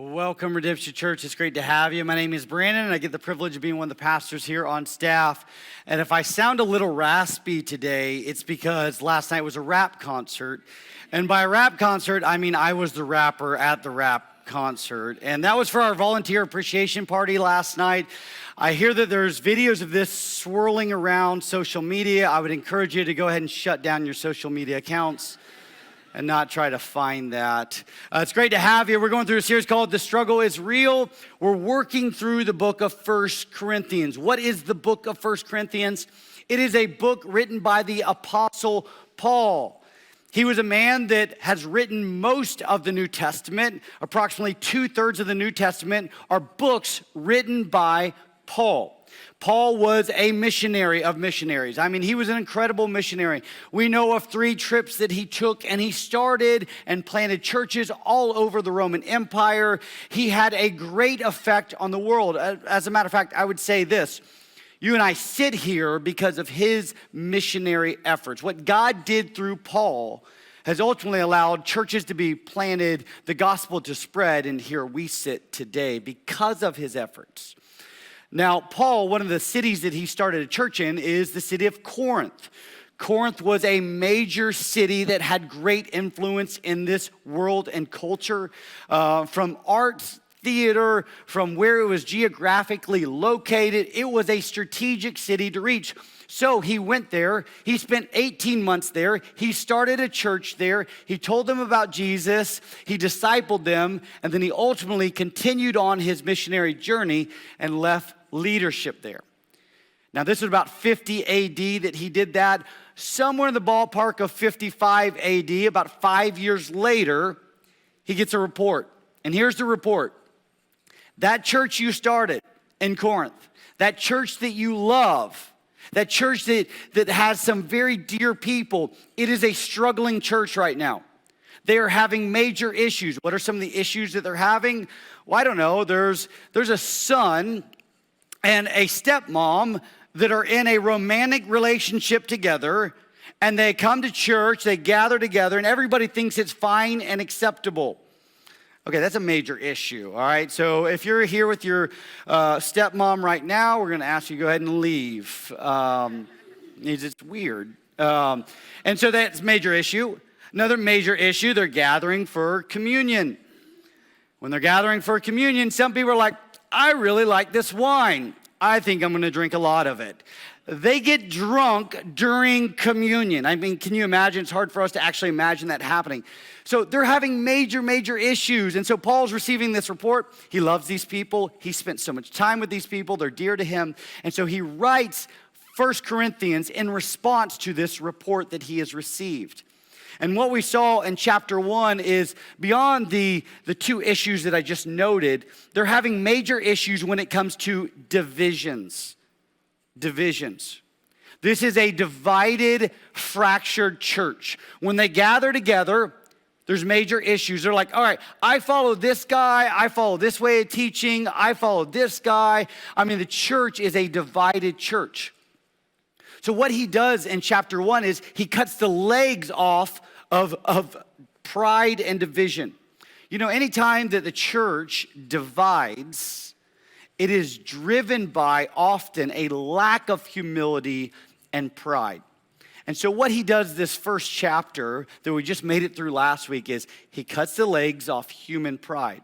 Welcome, Redemption Church. It's great to have you. My name is Brandon, and I get the privilege of being one of the pastors here on staff. And if I sound a little raspy today, it's because last night was a rap concert. And by a rap concert, I mean I was the rapper at the rap concert. And that was for our volunteer appreciation party last night. I hear that there's videos of this swirling around social media. I would encourage you to go ahead and shut down your social media accounts and not try to find that. It's great to have you. We're going through a series called The Struggle is Real. We're working through the book of 1 Corinthians. What is the book of 1 Corinthians? It is a book written by the Apostle Paul. He was a man that has written most of the New Testament. Approximately 2/3 of the New Testament are books written by Paul. Paul was a missionary of missionaries. I mean, he was an incredible missionary. We know of 3 trips that he took, and he started and planted churches all over the Roman Empire. He had a great effect on the world. As a matter of fact, I would say this. You and I sit here because of his missionary efforts. What God did through Paul has ultimately allowed churches to be planted, the gospel to spread, and here we sit today because of his efforts. Now, Paul, one of the cities that he started a church in is the city of Corinth. Corinth was a major city that had great influence in this world and culture. From arts, theater, from where it was geographically located, it was a strategic city to reach. So he went there, he spent 18 months there, he started a church there, he told them about Jesus, he discipled them, and then he ultimately continued on his missionary journey and left leadership there. Now, this was about 50 AD that he did that. Somewhere in the ballpark of 55 AD, about 5 years later, he gets a report. And here's the report. That church you started in Corinth, that church that you love, that church that has some very dear people, it is a struggling church right now. They are having major issues. What are some of the issues that they're having? Well, I don't know. There's a son and a stepmom that are in a romantic relationship together, and they come to church, they gather together, and everybody thinks it's fine and acceptable. Okay, that's a major issue, all right? So if you're here with your stepmom right now, we're going to ask you to go ahead and leave. It's weird. And so that's a major issue. Another major issue, they're gathering for communion. When they're gathering for communion, some people are like, I really like this wine. I think I'm going to drink a lot of it. They get drunk during communion. I mean, can you imagine? It's hard for us to actually imagine that happening. So they're having major issues. And so Paul's receiving this report. He loves these people. He spent so much time with these people. They're dear to him. And so he writes 1 Corinthians in response to this report that he has received. And what we saw in chapter 1 is beyond the 2 issues that I just noted, they're having major issues when it comes to divisions. Divisions. This is a divided, fractured church. When they gather together, there's major issues. They're like, all right, I follow this guy, I follow this way of teaching, I follow this guy. I mean, the church is a divided church. So what he does in chapter 1 is he cuts the legs off of pride and division. You know, anytime that the church divides, it is driven by often a lack of humility and pride. And so what he does this first chapter that we just made it through last week is he cuts the legs off human pride.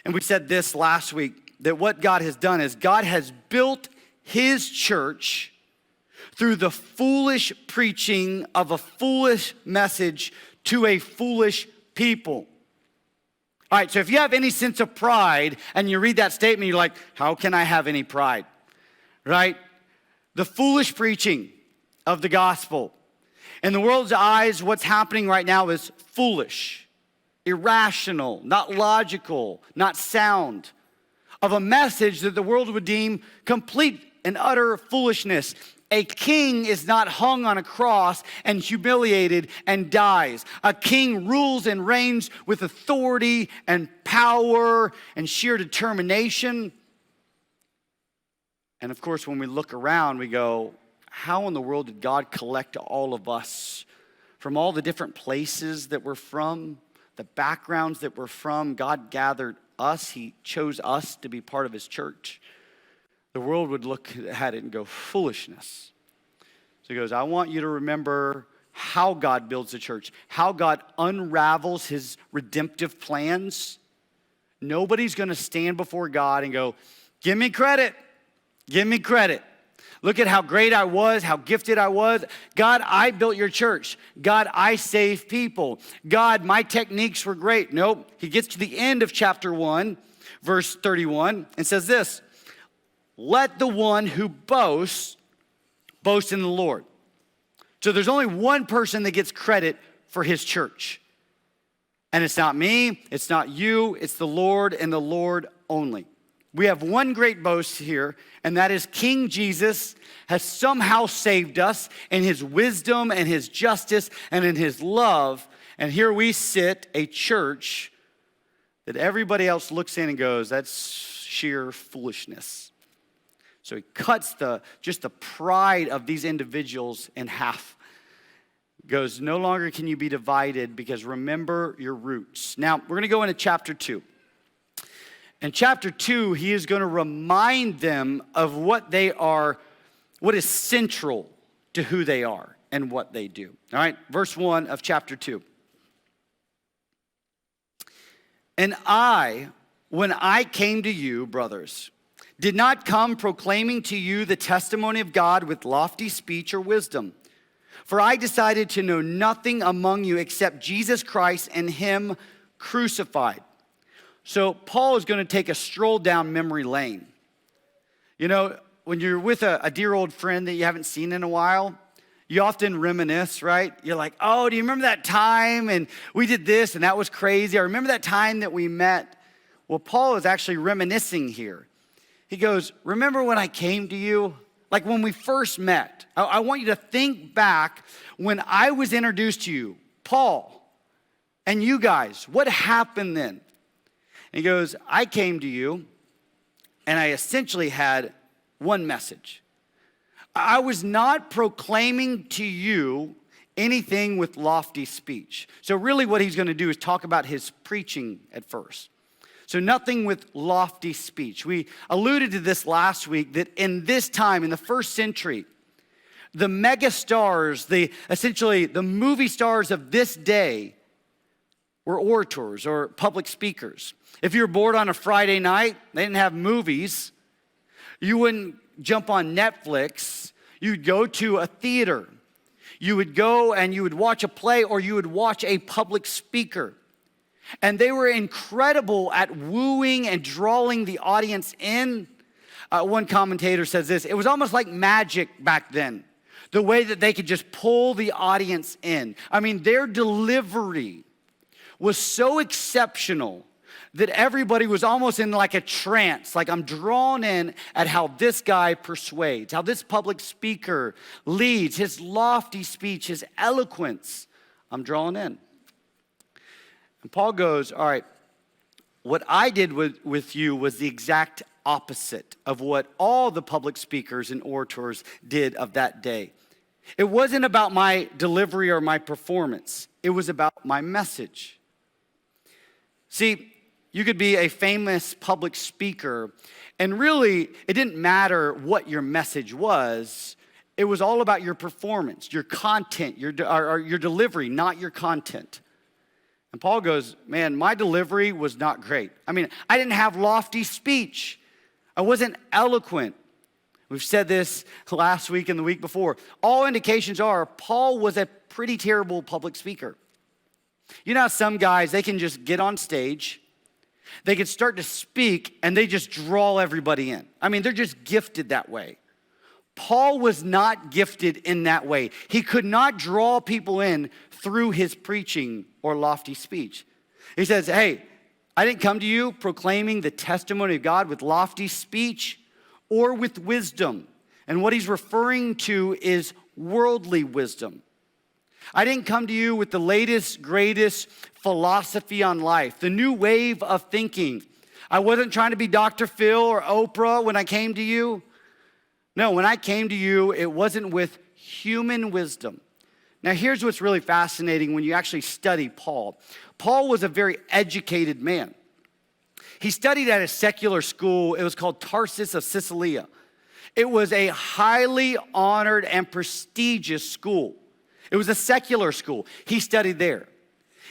And we said this last week, that what God has done is God has built his church through the foolish preaching of a foolish message to a foolish people. All right, so if you have any sense of pride and you read that statement, you're like, how can I have any pride? Right? The foolish preaching of the gospel. In the world's eyes, what's happening right now is foolish, irrational, not logical, not sound, of a message that the world would deem complete and utter foolishness. A king is not hung on a cross and humiliated and dies. A king rules and reigns with authority and power and sheer determination. And of course, when we look around, we go, how in the world did God collect all of us from all the different places that we're from, the backgrounds that we're from. God gathered us. He chose us to be part of his church. The world would look at it and go, foolishness. So he goes, I want you to remember how God builds the church, how God unravels his redemptive plans. Nobody's going to stand before God and go, give me credit, give me credit. Look at how great I was, how gifted I was. God, I built your church. God, I saved people. God, my techniques were great. Nope. He gets to the end of chapter 1, verse 31, and says this, let the one who boasts, boast in the Lord. So there's only one person that gets credit for his church. And it's not me, it's not you, it's the Lord and the Lord only. We have one great boast here, and that is King Jesus has somehow saved us in his wisdom and his justice and in his love. And here we sit, a church that everybody else looks in and goes, that's sheer foolishness. So he cuts just the pride of these individuals in half. Goes, no longer can you be divided because remember your roots. Now, we're going to go into chapter 2. In chapter 2, he is going to remind them of what they are, what is central to who they are and what they do. All right, verse 1 of chapter 2. And I, when I came to you, brothers, did not come proclaiming to you the testimony of God with lofty speech or wisdom. For I decided to know nothing among you except Jesus Christ and him crucified. So Paul is going to take a stroll down memory lane. You know, when you're with a dear old friend that you haven't seen in a while, you often reminisce, right? You're like, oh, do you remember that time? And we did this and that was crazy. I remember that time that we met. Well, Paul is actually reminiscing here. He goes, remember when I came to you? Like when we first met. I want you to think back when I was introduced to you, Paul, and you guys. What happened then? And he goes, I came to you, and I essentially had one message. I was not proclaiming to you anything with lofty speech. So really what he's going to do is talk about his preaching at first. So nothing with lofty speech. We alluded to this last week, that in this time, in the first century, the mega stars, essentially the movie stars of this day were orators or public speakers. If you were bored on a Friday night, they didn't have movies. You wouldn't jump on Netflix. You'd go to a theater. You would go and you would watch a play, or you would watch a public speaker. And they were incredible at wooing and drawing the audience in. One commentator says this, it was almost like magic back then, the way that they could just pull the audience in. I mean, their delivery was so exceptional that everybody was almost in like a trance, like I'm drawn in at how this guy persuades, how this public speaker leads, his lofty speech, his eloquence. I'm drawn in. And Paul goes, all right, what I did with you was the exact opposite of what all the public speakers and orators did of that day. It wasn't about my delivery or my performance. It was about my message. See, you could be a famous public speaker, and really, it didn't matter what your message was. It was all about your performance, your content, your delivery, not your content. And Paul goes, man, my delivery was not great. I mean, I didn't have lofty speech. I wasn't eloquent. We've said this last week and the week before. All indications are Paul was a pretty terrible public speaker. You know how some guys, they can just get on stage, they can start to speak, and they just draw everybody in. I mean, they're just gifted that way. Paul was not gifted in that way. He could not draw people in through his preaching or lofty speech. He says, hey, I didn't come to you proclaiming the testimony of God with lofty speech or with wisdom. And what he's referring to is worldly wisdom. I didn't come to you with the latest, greatest philosophy on life, the new wave of thinking. I wasn't trying to be Dr. Phil or Oprah when I came to you. No, when I came to you, it wasn't with human wisdom. Now, here's what's really fascinating when you actually study Paul. Paul was a very educated man. He studied at a secular school. It was called Tarsus of Cilicia. It was a highly honored and prestigious school. It was a secular school. He studied there.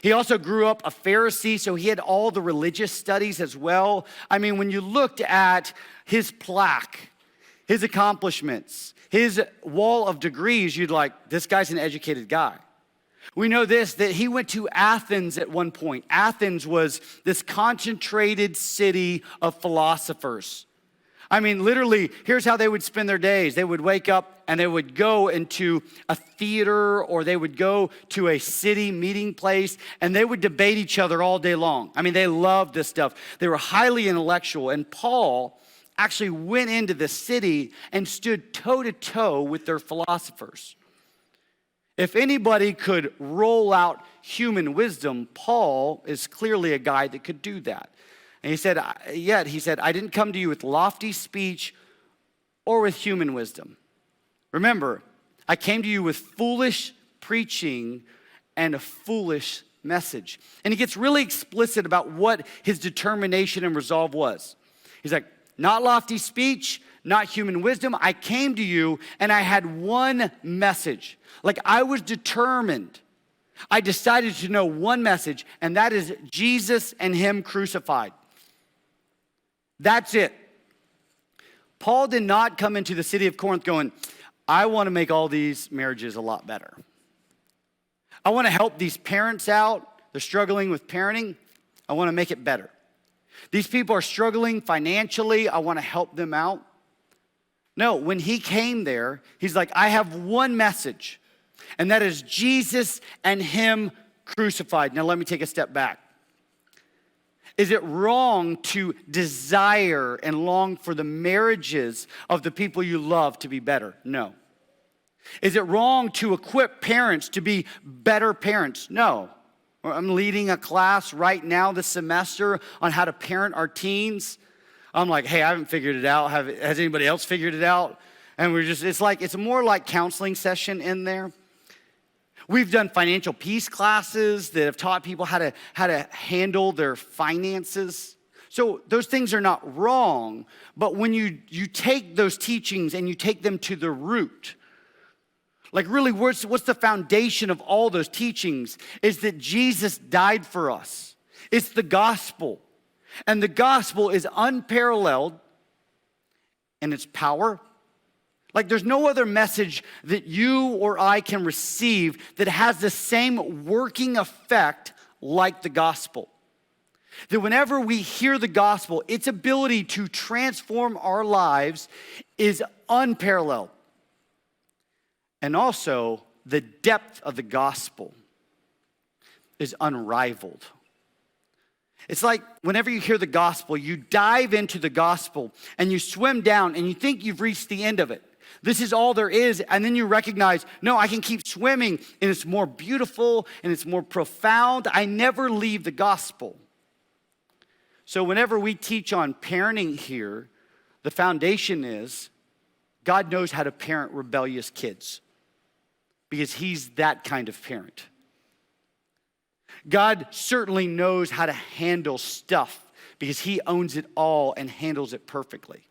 He also grew up a Pharisee, so he had all the religious studies as well. I mean, when you looked at his plaque, his accomplishments, his wall of degrees, you'd like, this guy's an educated guy. We know this, that he went to Athens at one point. Athens was this concentrated city of philosophers. I mean, literally, here's how they would spend their days. They would wake up and they would go into a theater or they would go to a city meeting place and they would debate each other all day long. I mean, they loved this stuff. They were highly intellectual. And Paul actually went into the city and stood toe-to-toe with their philosophers. If anybody could roll out human wisdom, Paul is clearly a guy that could do that. And he said, I didn't come to you with lofty speech or with human wisdom. Remember, I came to you with foolish preaching and a foolish message. And he gets really explicit about what his determination and resolve was. He's like, not lofty speech, not human wisdom. I came to you and I had one message. Like I was determined. I decided to know one message, and that is Jesus and him crucified. That's it. Paul did not come into the city of Corinth going, I want to make all these marriages a lot better. I want to help these parents out. They're struggling with parenting. I want to make it better. These people are struggling financially. I want to help them out. No, when he came there, he's like, I have one message, and that is Jesus and him crucified. Now, let me take a step back. Is it wrong to desire and long for the marriages of the people you love to be better? No. Is it wrong to equip parents to be better parents? No. I'm leading a class right now this semester on how to parent our teens. I'm like, hey, I haven't figured it out. Has anybody else figured it out? And it's more like counseling session in there. We've done financial peace classes that have taught people how to handle their finances. So those things are not wrong, but when you take those teachings and you take them to the root, like really what's the foundation of all those teachings is that Jesus died for us. It's the gospel. And the gospel is unparalleled in its power. Like there's no other message that you or I can receive that has the same working effect like the gospel. That whenever we hear the gospel, its ability to transform our lives is unparalleled. And also, the depth of the gospel is unrivaled. It's like whenever you hear the gospel, you dive into the gospel and you swim down and you think you've reached the end of it. This is all there is, and then you recognize, no, I can keep swimming, and it's more beautiful, and it's more profound. I never leave the gospel. So whenever we teach on parenting here, the foundation is God knows how to parent rebellious kids because he's that kind of parent. God certainly knows how to handle stuff because he owns it all and handles it perfectly.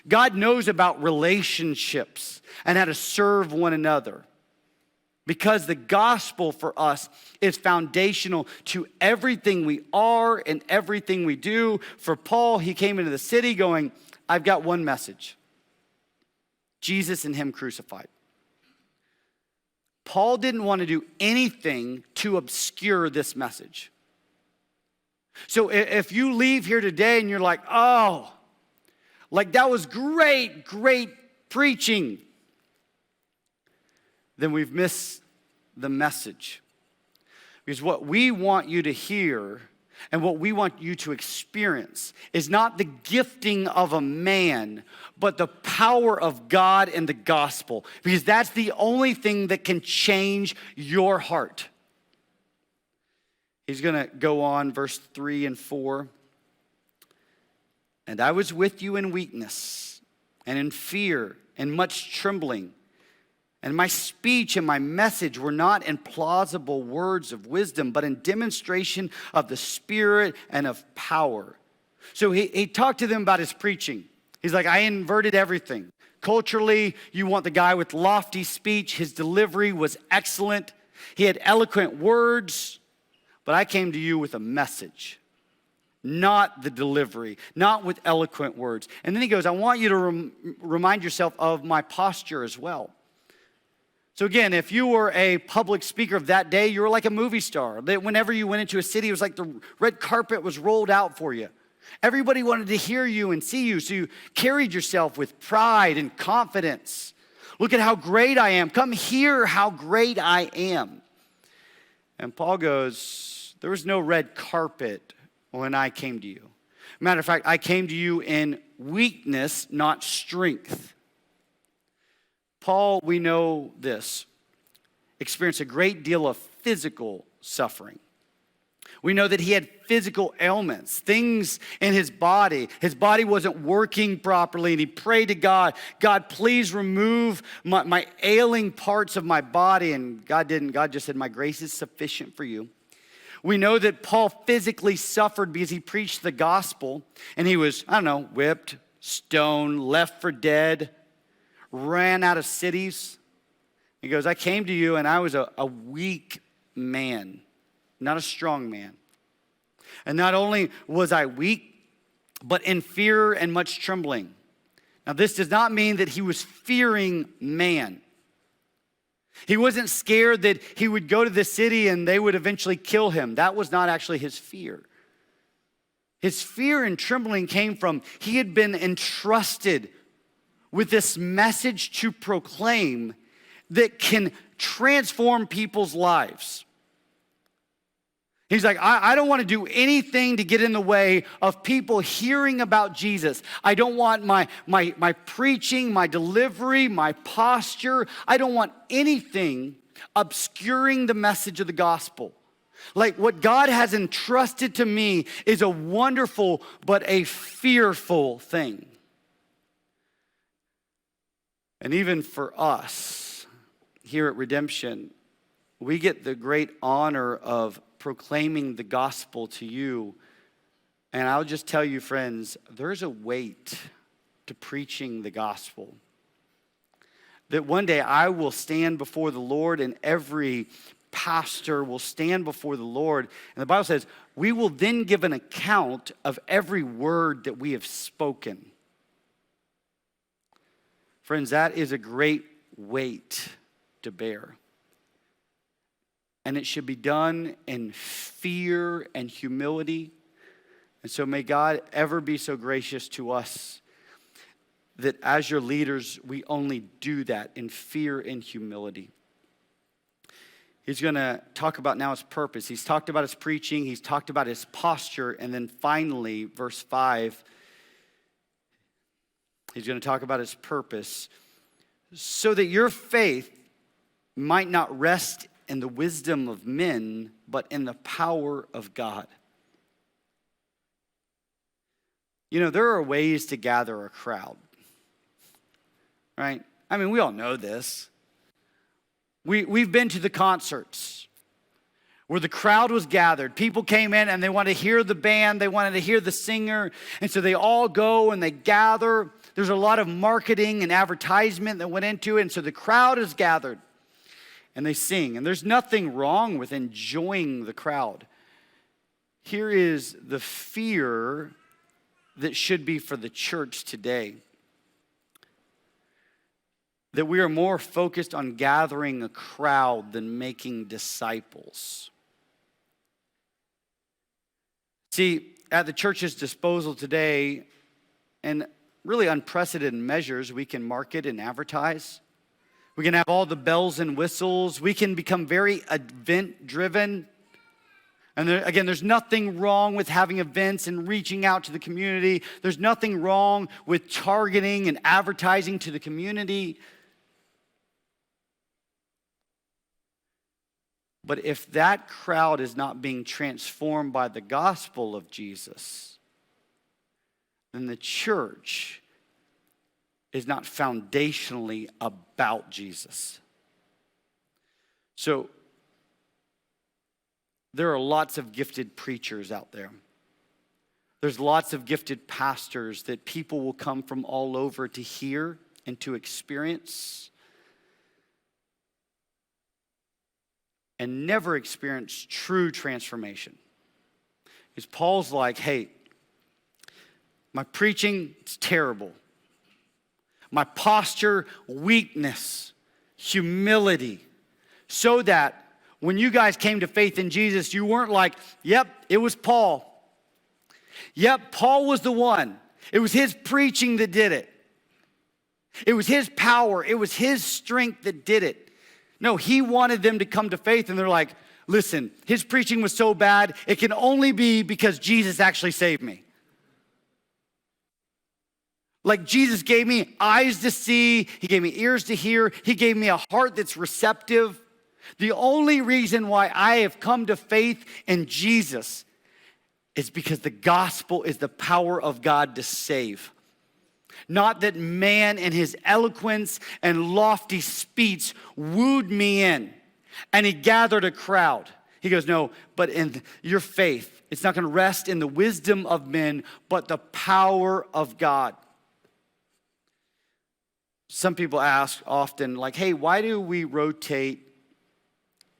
God knows about relationships and how to serve one another because the gospel for us is foundational to everything we are and everything we do. For Paul, he came into the city going, I've got one message. Jesus and him crucified. Paul didn't want to do anything to obscure this message. So if you leave here today and you're like, oh, like that was great preaching, then we've missed the message. Because what we want you to hear and what we want you to experience is not the gifting of a man, but the power of God and the gospel. Because that's the only thing that can change your heart. He's going to go on, verse 3 and 4. And I was with you in weakness and in fear and much trembling. And my speech and my message were not in plausible words of wisdom, but in demonstration of the Spirit and of power. So he talked to them about his preaching. He's like, I inverted everything. Culturally, you want the guy with lofty speech. His delivery was excellent. He had eloquent words, but I came to you with a message, not the delivery, not with eloquent words. And then he goes, I want you to remind yourself of my posture as well. So again, if you were a public speaker of that day, you were like a movie star. That whenever you went into a city, it was like the red carpet was rolled out for you. Everybody wanted to hear you and see you, so you carried yourself with pride and confidence. Look at how great I am. Come hear how great I am. And Paul goes, there was no red carpet when I came to you. Matter of fact, I came to you in weakness, not strength. Paul, we know this, experienced a great deal of physical suffering. We know that he had physical ailments, things in his body. His body wasn't working properly, and he prayed to God, God, please remove my ailing parts of my body. And God didn't. God just said, my grace is sufficient for you. We know that Paul physically suffered because he preached the gospel, and he was, whipped, stoned, left for dead, ran out of cities. He goes, I came to you and I was a weak man, not a strong man. And not only was I weak, but in fear and much trembling. Now this does not mean that he was fearing man. He wasn't scared that he would go to the city and they would eventually kill him. That was not actually his fear. His fear and trembling came from he had been entrusted with this message to proclaim that can transform people's lives. He's like, I don't want to do anything to get in the way of people hearing about Jesus. I don't want my preaching, my delivery, my posture. I don't want anything obscuring the message of the gospel. Like what God has entrusted to me is a wonderful but a fearful thing. And even for us here at Redemption, we get the great honor of proclaiming the gospel to you. And I'll just tell you, friends, there's a weight to preaching the gospel. That one day I will stand before the Lord, and every pastor will stand before the Lord. And the Bible says, we will then give an account of every word that we have spoken. Friends, that is a great weight to bear. And it should be done in fear and humility. And so may God ever be so gracious to us that as your leaders, we only do that in fear and humility. He's going to talk about now his purpose. He's talked about his preaching. He's talked about his posture. And then finally, verse 5, he's going to talk about his purpose. So that your faith might not rest in the wisdom of men, but in the power of God. You know, there are ways to gather a crowd, right? I mean, we all know this. We've been to the concerts where the crowd was gathered. People came in and they wanted to hear the band. They wanted to hear the singer. And so they all go and they gather. There's a lot of marketing and advertisement that went into it. And so the crowd is gathered and they sing. And there's nothing wrong with enjoying the crowd. Here is the fear that should be for the church today. That we are more focused on gathering a crowd than making disciples. See, at the church's disposal today, in really unprecedented measures, we can market and advertise. We can have all the bells and whistles. We can become very event-driven. And again, there's nothing wrong with having events and reaching out to the community. There's nothing wrong with targeting and advertising to the community. But if that crowd is not being transformed by the gospel of Jesus, then the church is not foundationally about Jesus. So there are lots of gifted preachers out there. There's lots of gifted pastors that people will come from all over to hear and to experience, and never experience true transformation. Because Paul's like, hey, my preaching is terrible. My posture, weakness, humility, so that when you guys came to faith in Jesus, you weren't like, yep, it was Paul. Yep, Paul was the one. It was his preaching that did it. It was his power. It was his strength that did it. No, he wanted them to come to faith, and they're like, listen, his preaching was so bad, it can only be because Jesus actually saved me. Like Jesus gave me eyes to see, he gave me ears to hear, he gave me a heart that's receptive. The only reason why I have come to faith in Jesus is because the gospel is the power of God to save. Not that man and his eloquence and lofty speech wooed me in and he gathered a crowd. He goes, no, but in your faith, it's not going to rest in the wisdom of men, but the power of God. Some people ask often, like, hey, why do we rotate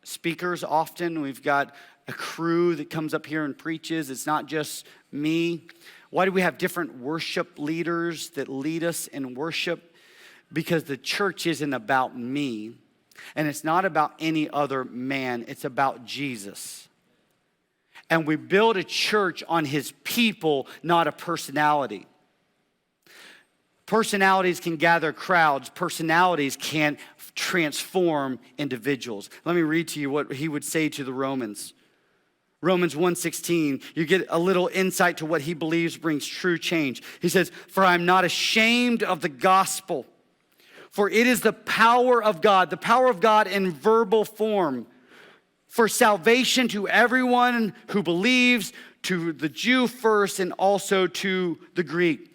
speakers often? We've got a crew that comes up here and preaches. It's not just me. Why do we have different worship leaders that lead us in worship? Because the church isn't about me, and it's not about any other man. It's about Jesus. And we build a church on his people, not a personality. Personalities can gather crowds. Personalities can transform individuals. Let me read to you what he would say to the Romans. Romans 1:16, you get a little insight to what he believes brings true change. He says, for I'm not ashamed of the gospel, for it is the power of God in verbal form, for salvation to everyone who believes, to the Jew first and also to the Greek.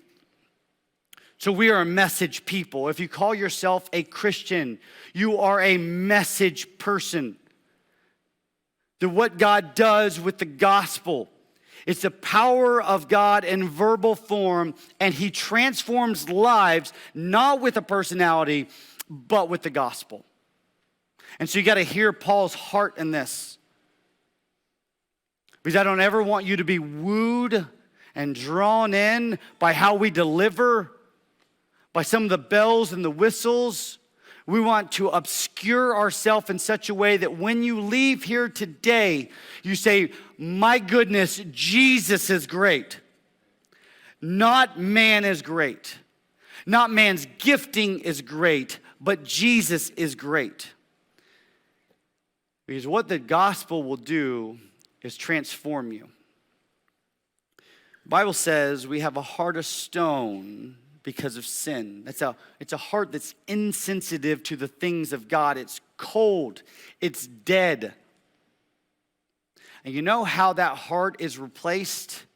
So we are a message people. If you call yourself a Christian, you are a message person. That what God does with the gospel, it's the power of God in verbal form, and he transforms lives, not with a personality, but with the gospel. And so you got to hear Paul's heart in this. Because I don't ever want you to be wooed and drawn in by how we deliver, by some of the bells and the whistles. We want to obscure ourselves in such a way that when you leave here today, you say, my goodness, Jesus is great. Not man is great. Not man's gifting is great, but Jesus is great. Because what the gospel will do is transform you. The Bible says we have a heart of stone because of sin. It's a heart that's insensitive to the things of God. It's cold. It's dead. And you know how that heart is replaced?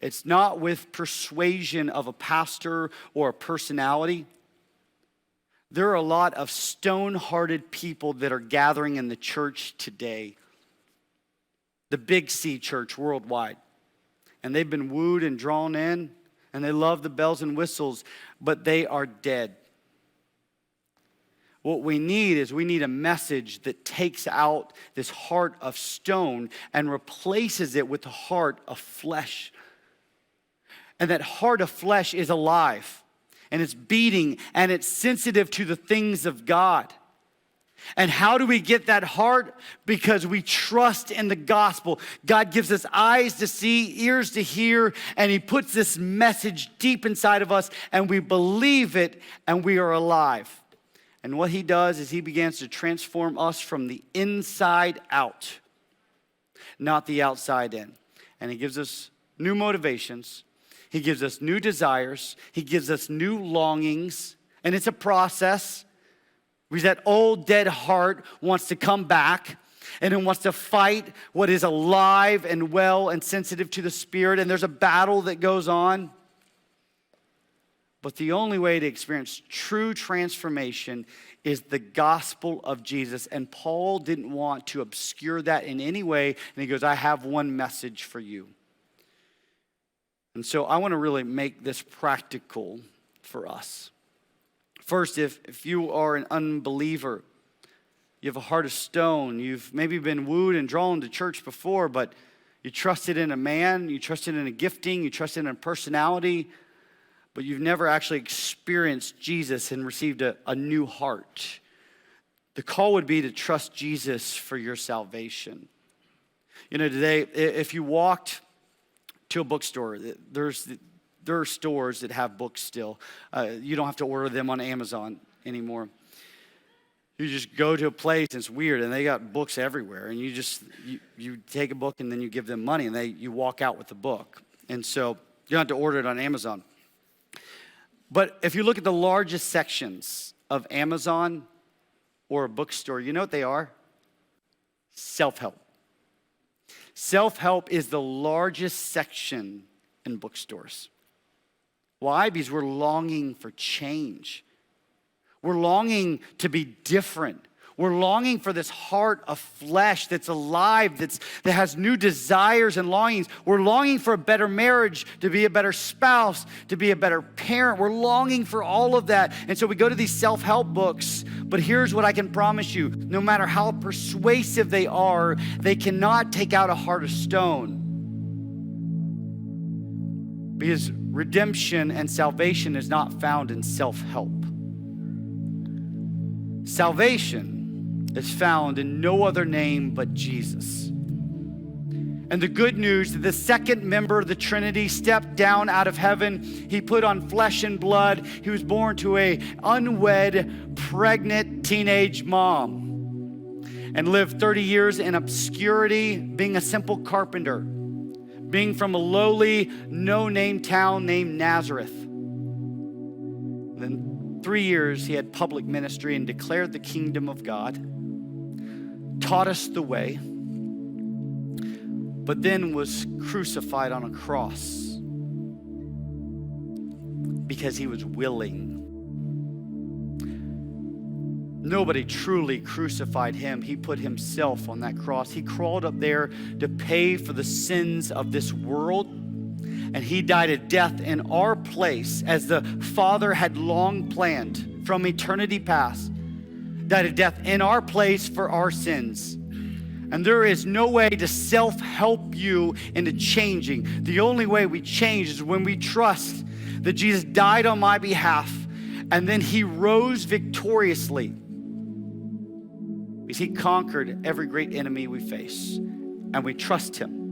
It's not with persuasion of a pastor or a personality. There are a lot of stone-hearted people that are gathering in the church today. The Big C church worldwide. And they've been wooed and drawn in. And they love the bells and whistles, but they are dead. What we need is a message that takes out this heart of stone and replaces it with a heart of flesh. And that heart of flesh is alive, and it's beating, and it's sensitive to the things of God. And how do we get that heart? Because we trust in the gospel. God gives us eyes to see, ears to hear, and he puts this message deep inside of us, and we believe it, and we are alive. And what he does is he begins to transform us from the inside out, not the outside in. And he gives us new motivations. He gives us new desires. He gives us new longings, and it's a process. Because that old dead heart wants to come back and it wants to fight what is alive and well and sensitive to the Spirit. And there's a battle that goes on. But the only way to experience true transformation is the gospel of Jesus. And Paul didn't want to obscure that in any way. And he goes, I have one message for you. And so I want to really make this practical for us. First, if you are an unbeliever, you have a heart of stone, you've maybe been wooed and drawn to church before, but you trusted in a man, you trusted in a gifting, you trusted in a personality, but you've never actually experienced Jesus and received a new heart. The call would be to trust Jesus for your salvation. You know, today, if you walked to a bookstore, there are stores that have books still. You don't have to order them on Amazon anymore. You just go to a place, and it's weird, and they got books everywhere, and you take a book, and then you give them money, and you walk out with the book. And so you don't have to order it on Amazon. But if you look at the largest sections of Amazon or a bookstore, you know what they are? Self-help. Self-help is the largest section in bookstores. Why? Because we're longing for change. We're longing to be different. We're longing for this heart of flesh that's alive, that has new desires and longings. We're longing for a better marriage, to be a better spouse, to be a better parent. We're longing for all of that. And so we go to these self-help books, but here's what I can promise you. No matter how persuasive they are, they cannot take out a heart of stone. Because redemption and salvation is not found in self-help. Salvation is found in no other name but Jesus. And the good news that the second member of the Trinity stepped down out of heaven. He put on flesh and blood. He was born to an unwed, pregnant teenage mom and lived 30 years in obscurity, being a simple carpenter, being from a lowly, no-name town named Nazareth. Then 3 years he had public ministry and declared the kingdom of God, taught us the way, but then was crucified on a cross because he was willing. Nobody truly crucified him. He put himself on that cross. He crawled up there to pay for the sins of this world. And he died a death in our place as the Father had long planned from eternity past. Died a death in our place for our sins. And there is no way to self-help you into changing. The only way we change is when we trust that Jesus died on my behalf and then he rose victoriously. Because he conquered every great enemy we face. And we trust him.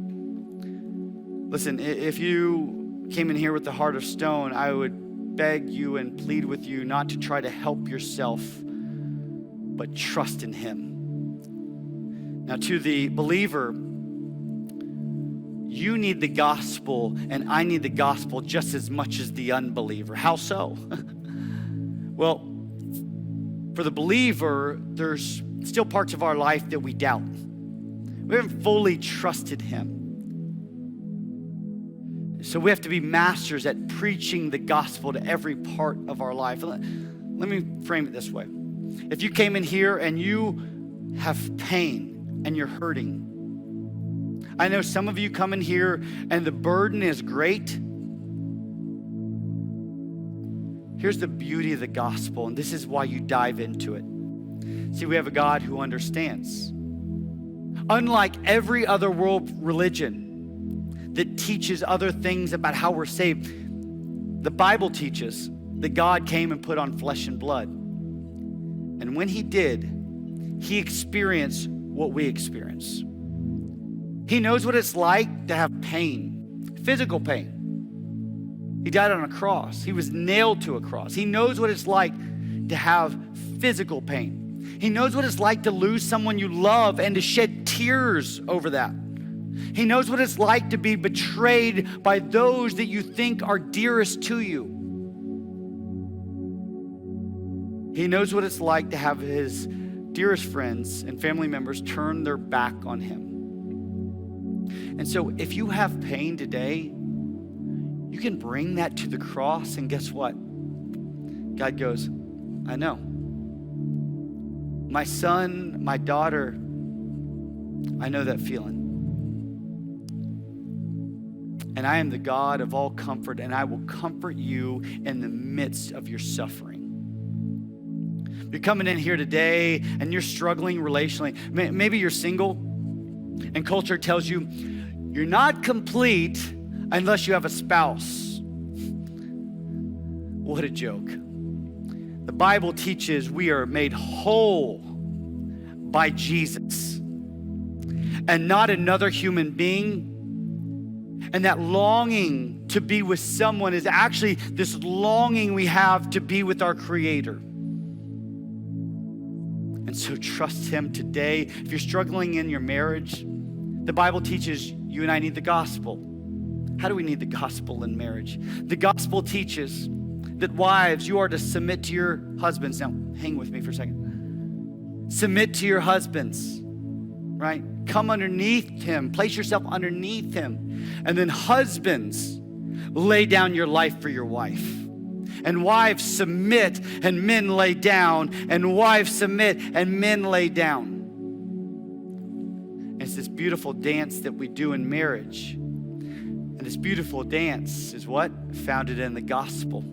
Listen, if you came in here with the heart of stone, I would beg you and plead with you not to try to help yourself, but trust in him. Now, to the believer, you need the gospel, and I need the gospel just as much as the unbeliever. How so? Well, for the believer, there's still parts of our life that we doubt. We haven't fully trusted him. So we have to be masters at preaching the gospel to every part of our life. Let me frame it this way. If you came in here and you have pain and you're hurting, I know some of you come in here and the burden is great. Here's the beauty of the gospel, and this is why you dive into it. See, we have a God who understands. Unlike every other world religion that teaches other things about how we're saved, the Bible teaches that God came and put on flesh and blood. And when he did, he experienced what we experience. He knows what it's like to have pain, physical pain. He died on a cross. He was nailed to a cross. He knows what it's like to have physical pain. He knows what it's like to lose someone you love and to shed tears over that. He knows what it's like to be betrayed by those that you think are dearest to you. He knows what it's like to have his dearest friends and family members turn their back on him. And so if you have pain today, you can bring that to the cross, and guess what? God goes, I know. My son, my daughter, I know that feeling. And I am the God of all comfort, and I will comfort you in the midst of your suffering. You're coming in here today and you're struggling relationally. Maybe you're single and culture tells you you're not complete unless you have a spouse. What a joke. The Bible teaches we are made whole by Jesus and not another human being. And that longing to be with someone is actually this longing we have to be with our Creator. And so trust Him today. If you're struggling in your marriage, the Bible teaches you and I need the gospel. How do we need the gospel in marriage? The gospel teaches that wives, you are to submit to your husbands. Now, hang with me for a second. Submit to your husbands, right? Come underneath him. Place yourself underneath him. And then husbands, lay down your life for your wife. And wives submit and men lay down. And wives submit and men lay down. It's this beautiful dance that we do in marriage. And this beautiful dance is what? Founded in the gospel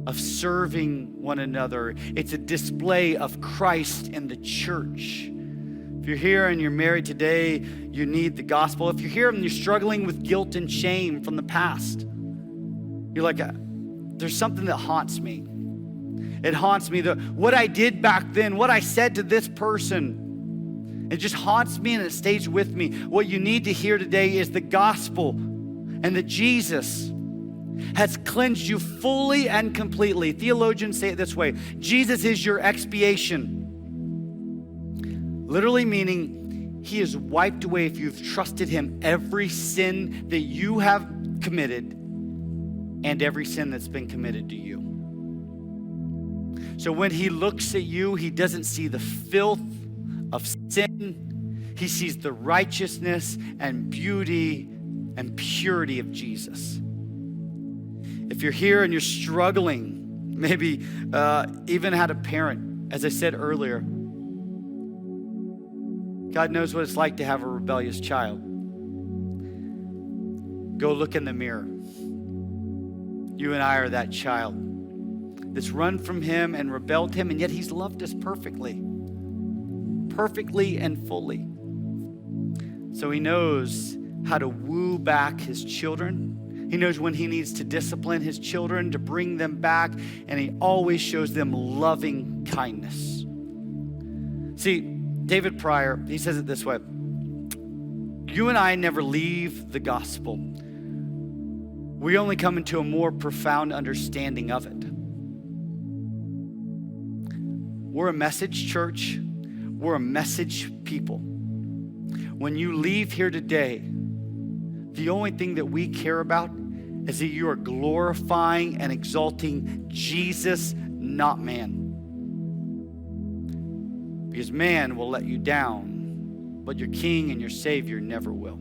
of serving one another. It's a display of Christ in the church. If you're here and you're married today, you need the gospel. If you're here and you're struggling with guilt and shame from the past, you're like, there's something that haunts me. It haunts me. What I did back then, what I said to this person, it just haunts me and it stays with me. What you need to hear today is the gospel and that Jesus has cleansed you fully and completely. Theologians say it this way: Jesus is your expiation. Literally meaning He has wiped away, if you've trusted Him, every sin that you have committed and every sin that's been committed to you. So when He looks at you, He doesn't see the filth of sin. He sees the righteousness and beauty and purity of Jesus. If you're here and you're struggling, maybe even had a parent, as I said earlier, God knows what it's like to have a rebellious child. Go look in the mirror. You and I are that child that's run from Him and rebelled Him, and yet He's loved us perfectly and fully. So He knows how to woo back His children. He knows when He needs to discipline His children to bring them back, and He always shows them loving kindness. See, David Pryor, he says it this way: you and I never leave the gospel. We only come into a more profound understanding of it. We're a message church. We're a message people. When you leave here today, the only thing that we care about is that you are glorifying and exalting Jesus, not man. Because man will let you down, but your King and your Savior never will.